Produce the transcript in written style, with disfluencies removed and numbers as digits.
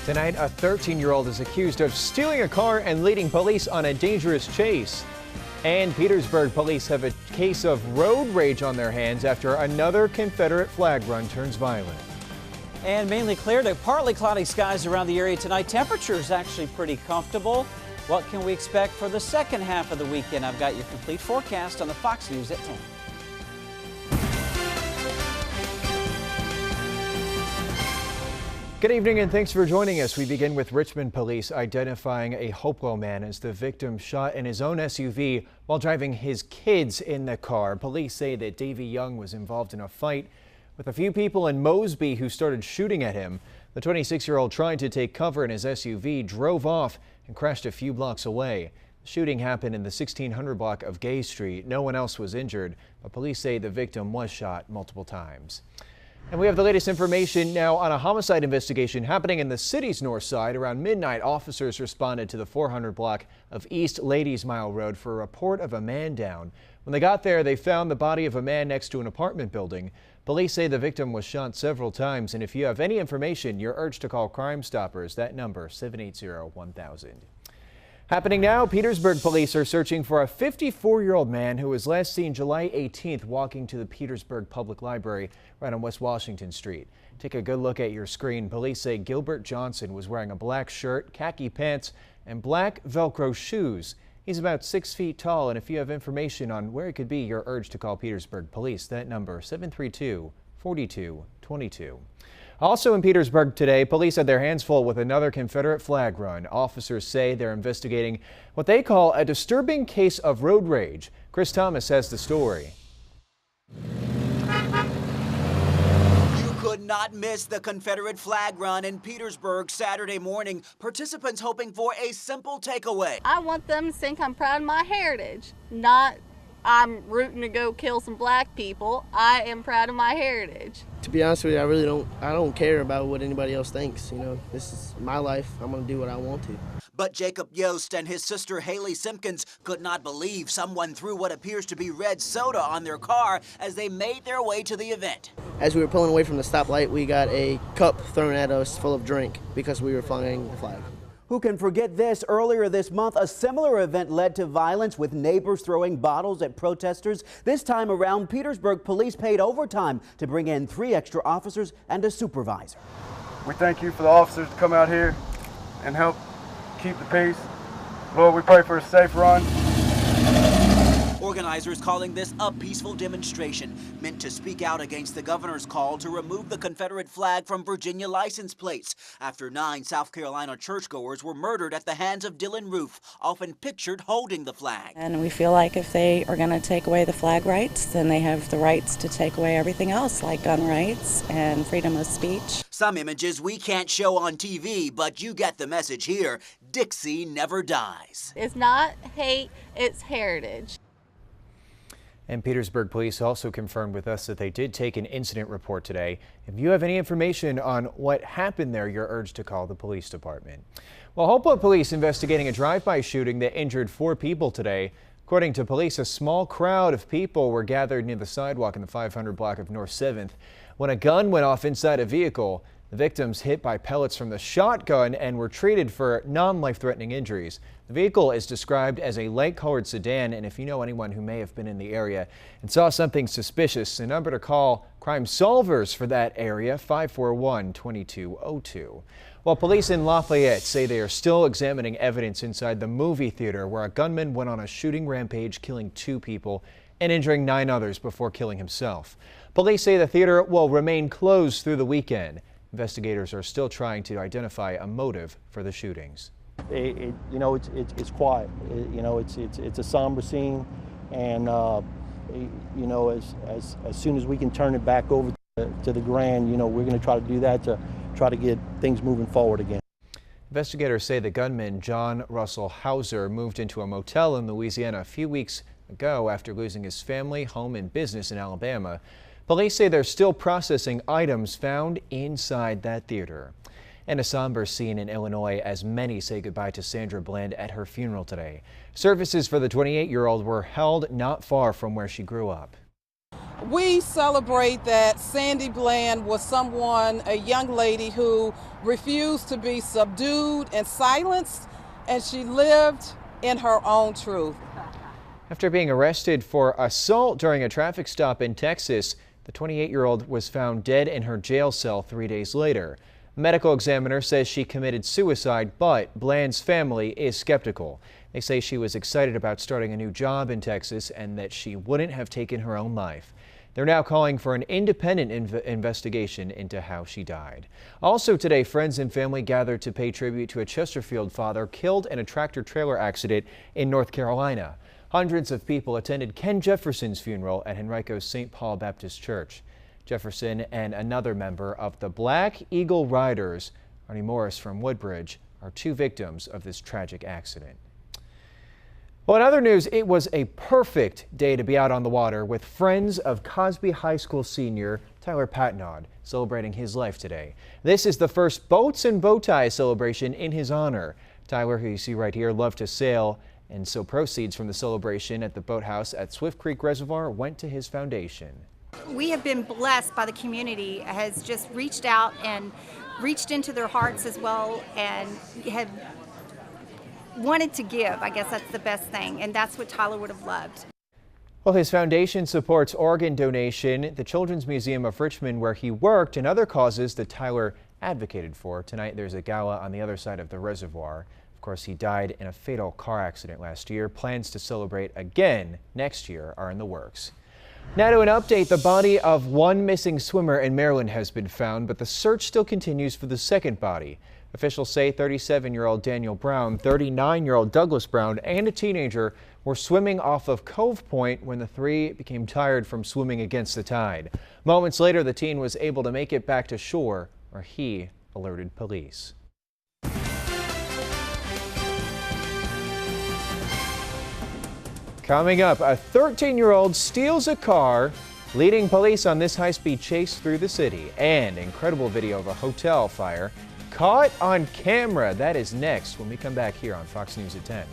Tonight, a 13-year-old is accused of stealing a car and leading police on a dangerous chase. And Petersburg police have a case of road rage on their hands after another Confederate flag run turns violent. And mainly clear to partly cloudy skies around the area tonight. Temperature is actually pretty comfortable. What can we expect for the second half of the weekend? I've got your complete forecast on the Fox News at 10. Good evening and thanks for joining us. We begin with Richmond police identifying a Hopewell man as the victim shot in his own SUV while driving his kids in the car. Police say that Davy Young was involved in a fight with a few people in Mosby who started shooting at him. The 26-year-old tried to take cover in his SUV, drove off and crashed a few blocks away. The shooting happened in the 1600 block of Gay Street. No one else was injured, but police say the victim was shot multiple times. And we have the latest information now on a homicide investigation happening in the city's north side. Around midnight, officers responded to the 400 block of East Ladies Mile Road for a report of a man down. When they got there, they found the body of a man next to an apartment building. Police say the victim was shot several times, and if you have any information, you're urged to call Crime Stoppers. That number, 780-1000. Happening now, Petersburg police are searching for a 54-year-old man who was last seen July 18th walking to the Petersburg Public Library right on West Washington Street. Take a good look at your screen. Police say Gilbert Johnson was wearing a black shirt, khaki pants, and black Velcro shoes. He's about 6 feet tall, and if you have information on where he could be, you're urged to call Petersburg police. That number, 732-4222. Also in Petersburg today, police had their hands full with another Confederate flag run. Officers say they're investigating what they call a disturbing case of road rage. Chris Thomas has the story. You could not miss the Confederate flag run in Petersburg Saturday morning. Participants hoping for a simple takeaway. I want them to think I'm proud of my heritage, not I'm rooting to go kill some black people. I am proud of my heritage. To be honest with you, I don't care about what anybody else thinks. You know, this is my life. I'm going to do what I want to. But Jacob Yost and his sister Haley Simpkins could not believe someone threw what appears to be red soda on their car as they made their way to the event. As we were pulling away from the stoplight, we got a cup thrown at us full of drink because we were flying the flag. Who can forget this? Earlier this month, a similar event led to violence with neighbors throwing bottles at protesters. This time around, Petersburg police paid overtime to bring in 3 extra officers and a supervisor. We thank you for the officers to come out here and help keep the peace. Lord, we pray for a safe run. Organizers calling this a peaceful demonstration meant to speak out against the governor's call to remove the Confederate flag from Virginia license plates after 9 South Carolina churchgoers were murdered at the hands of Dylan Roof, often pictured holding the flag. And we feel like if they are going to take away the flag rights, then they have the rights to take away everything else, like gun rights and freedom of speech. Some images we can't show on TV, but you get the message here. Dixie never dies. It's not hate, it's heritage. And Petersburg police also confirmed with us that they did take an incident report today. If you have any information on what happened there, you're urged to call the police department. Well, Hopewell police investigating a drive-by shooting that injured 4 people today. According to police, a small crowd of people were gathered near the sidewalk in the 500 block of North 7th when a gun went off inside a vehicle. The victims hit by pellets from the shotgun and were treated for non-life-threatening injuries. The vehicle is described as a light-colored sedan, and if you know anyone who may have been in the area and saw something suspicious, the number to call Crime Solvers for that area, 541-2202. While police in Lafayette say they are still examining evidence inside the movie theater where a gunman went on a shooting rampage, killing 2 people and injuring 9 others before killing himself. Police say the theater will remain closed through the weekend. Investigators are still trying to identify a motive for the shootings. It's quiet. It's a somber scene, and as soon as we can turn it back over to the Grand, we're going to try to do that to try to get things moving forward again. Investigators say the gunman, John Russell Hauser, moved into a motel in Louisiana a few weeks ago after losing his family, home, and business in Alabama. Police say they're still processing items found inside that theater. And a somber scene in Illinois as many say goodbye to Sandra Bland at her funeral today. Services for the 28-year-old were held not far from where she grew up. We celebrate that Sandy Bland was someone, a young lady who refused to be subdued and silenced, and she lived in her own truth. After being arrested for assault during a traffic stop in Texas, the 28-year-old was found dead in her jail cell 3 days later. A medical examiner says she committed suicide, but Bland's family is skeptical. They say she was excited about starting a new job in Texas and that she wouldn't have taken her own life. They're now calling for an independent investigation into how she died. Also today, friends and family gathered to pay tribute to a Chesterfield father killed in a tractor-trailer accident in North Carolina. Hundreds of people attended Ken Jefferson's funeral at Henrico's St. Paul Baptist Church. Jefferson and another member of the Black Eagle Riders, Arnie Morris from Woodbridge, are two victims of this tragic accident. Well, in other news, it was a perfect day to be out on the water with friends of Cosby High School senior Tyler Patnaud celebrating his life today. This is the first Boats and Bow Ties celebration in his honor. Tyler, who you see right here, loved to sail, and so proceeds from the celebration at the boathouse at Swift Creek Reservoir went to his foundation. We have been blessed by the community, has just reached out and reached into their hearts as well and have wanted to give. I guess that's the best thing, and that's what Tyler would have loved. Well, his foundation supports organ donation, the Children's Museum of Richmond where he worked, and other causes that Tyler advocated for. Tonight there's a gala on the other side of the reservoir. Of course, he died in a fatal car accident last year. Plans to celebrate again next year are in the works. Now to an update, the body of one missing swimmer in Maryland has been found, but the search still continues for the second body. Officials say 37-year-old Daniel Brown, 39-year-old Douglas Brown, and a teenager were swimming off of Cove Point when the three became tired from swimming against the tide. Moments later, the teen was able to make it back to shore, where he alerted police. Coming up, a 13-year-old steals a car, leading police on this high-speed chase through the city. And incredible video of a hotel fire caught on camera. That is next when we come back here on Fox News at 10.